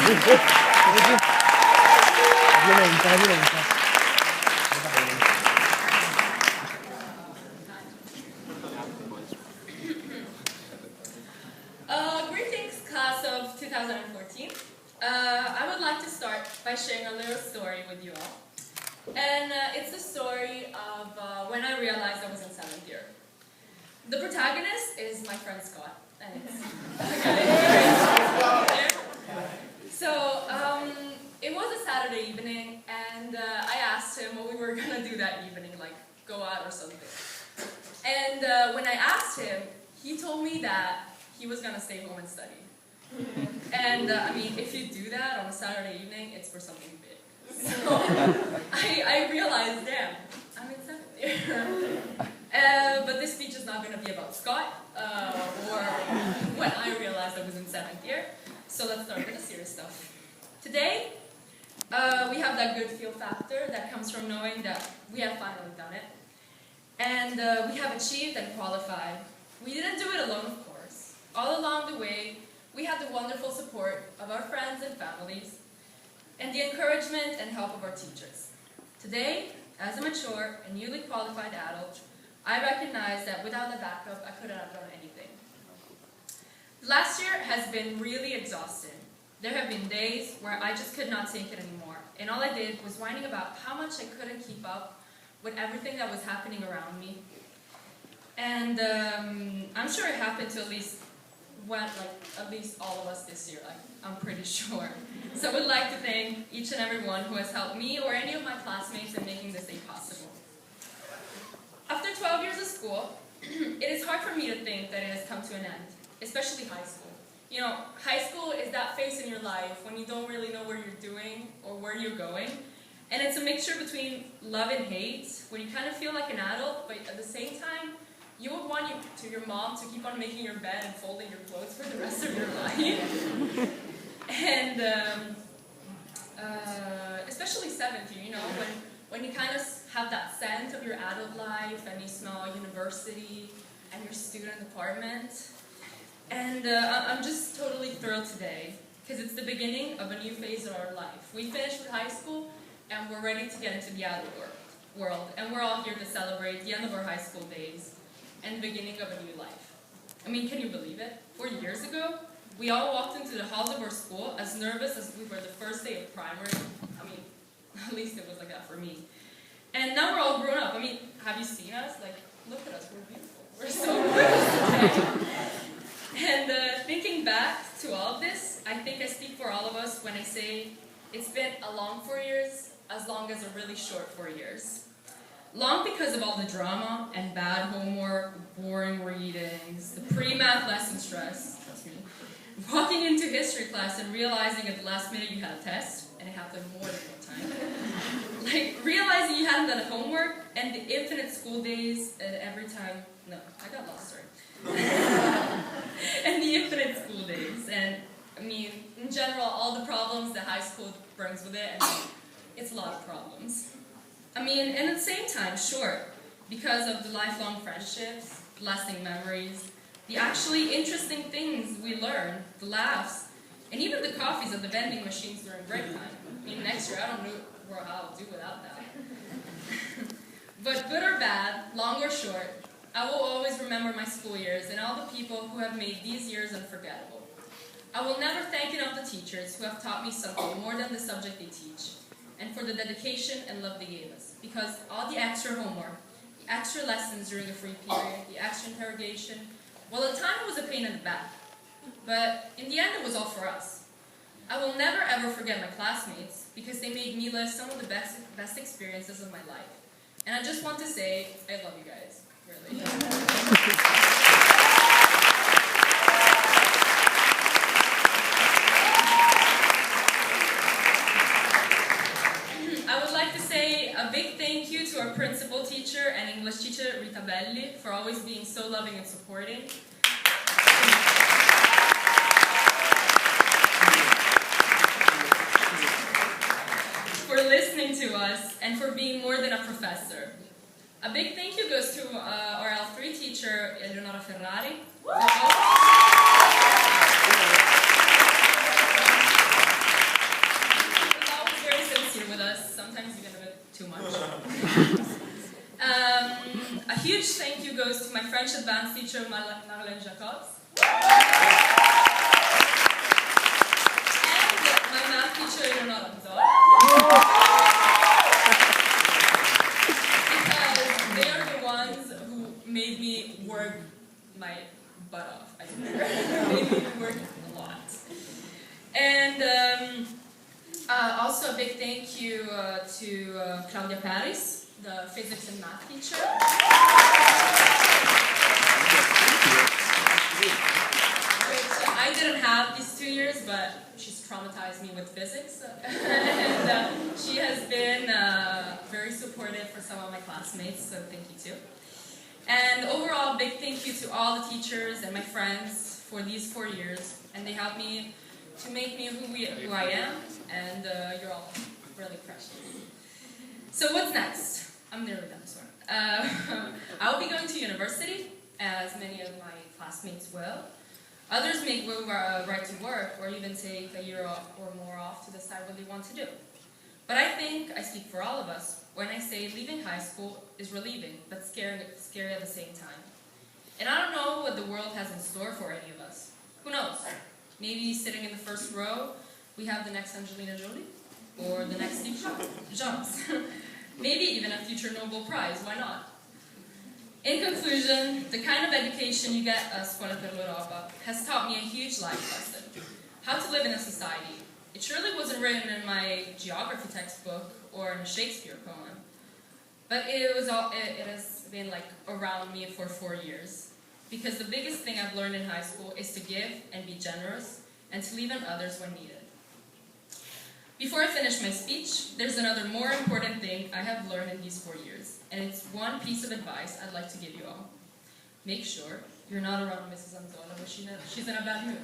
Violenta. Greetings, class of 2014. I would like to start by sharing a little story with you all. And it's the story of when I realized I was in 7th year. The protagonist is my friend Scott. And it's So, it was a Saturday evening, and I asked him what we were going to do that evening, like go out or something. And when I asked him, he told me that he was going to stay home and study. And I mean, if you do that on a Saturday evening, it's for something big. So I realized, damn, I'm in 7th year. But this speech is not going to be about Scott, or when I realized I was in 7th year. So let's start with the serious stuff. Today, we have that good feel factor that comes from knowing that we have finally done it. And we have achieved and qualified. We didn't do it alone, of course. All along the way, we had the wonderful support of our friends and families, and the encouragement and help of our teachers. Today, as a mature and newly qualified adult, I recognize that without the backup, I couldn't have done anything. Last year has been really exhausting. There have been days where I just could not take it anymore, and all I did was whining about how much I couldn't keep up with everything that was happening around me. And I'm sure it happened to at least all of us this year, I'm pretty sure. So I would like to thank each and every one who has helped me or any of my classmates in making this day possible. After 12 years of school, it is hard for me to think that it has come to an end, especially high school. You know, high school is that phase in your life when you don't really know what you're doing or where you're going. And it's a mixture between love and hate, when you kind of feel like an adult, but at the same time, you would want your mom to keep on making your bed and folding your clothes for the rest of your life. And especially 7th year, you know, when you kind of have that scent of your adult life and you smell university and your student apartment. And I'm just totally thrilled today because it's the beginning of a new phase of our life. We finished with high school and we're ready to get into the adult world. And we're all here to celebrate the end of our high school days and the beginning of a new life. I mean, can you believe it? 4 years ago, we all walked into the halls of our school as nervous as we were the first day of primary. I mean, at least it was like that for me. And now we're all grown up. I mean, have you seen us? Like, look at us, we're beautiful. We're so beautiful. And thinking back to all of this, I think I speak for all of us when I say it's been a long 4 years, as long as a really short 4 years. Long because of all the drama and bad homework, boring readings, the pre-math lesson stress, trust me, walking into history class and realizing at the last minute you had a test, and it happened more than one time. Like, realizing you hadn't done homework, and the infinite school days, and every time, no, I got lost, sorry. And the infinite school days, and I mean, in general, all the problems that high school brings with it, and it's a lot of problems. I mean, and at the same time, sure, because of the lifelong friendships, lasting memories, the actually interesting things we learn, the laughs, and even the coffees at the vending machines during break time. I mean, next year, I don't know what I'll do without that. But good or bad, long or short, I will always remember my school years and all the people who have made these years unforgettable. I will never thank enough the teachers who have taught me something more than the subject they teach, and for the dedication and love they gave us. Because all the extra homework, the extra lessons during the free period, the extra interrogation, well, at the time it was a pain in the back. But in the end, it was all for us. I will never ever forget my classmates because they made me live some of the best experiences of my life. And I just want to say, I love you guys, really. I would like to say a big thank you to our principal teacher and English teacher, Rita Belli, for always being so loving and supporting. For listening to us, and for being more than a professor. A big thank you goes to our L3 teacher, Eleonora Ferrari. huge thank you goes to my French advanced teacher, Marlène Jacobs. And my math teacher, Leonora Anzol. Because they are the ones who made me work my butt off, I think. Made me work a lot. And also a big thank you to Claudia Paris, the physics and math teacher. Which I didn't have these 2 years, but she's traumatized me with physics. And she has been very supportive for some of my classmates, so thank you too. And overall, big thank you to all the teachers and my friends for these 4 years, and they helped me to make me who I am, and you're all really precious. So what's next? I'm nearly done, sorry. I'll be going to university, as many of my classmates will. Others may go right to work, or even take a year off or more off to decide what they want to do. But I think I speak for all of us when I say leaving high school is relieving, but scary at the same time. And I don't know what the world has in store for any of us. Who knows? Maybe sitting in the first row, we have the next Angelina Jolie, or the next Steve Jobs. Maybe even a future Nobel Prize, why not? In conclusion, the kind of education you get at Scuola per l'Europa has taught me a huge life lesson. How to live in a society. It surely wasn't written in my geography textbook or in a Shakespeare poem, but it has been like around me for 4 years. Because the biggest thing I've learned in high school is to give and be generous and to lean on others when needed. Before I finish my speech, there's another more important thing I have learned in these 4 years, and it's one piece of advice I'd like to give you all. Make sure you're not around Mrs. Anzola when she's in a bad mood.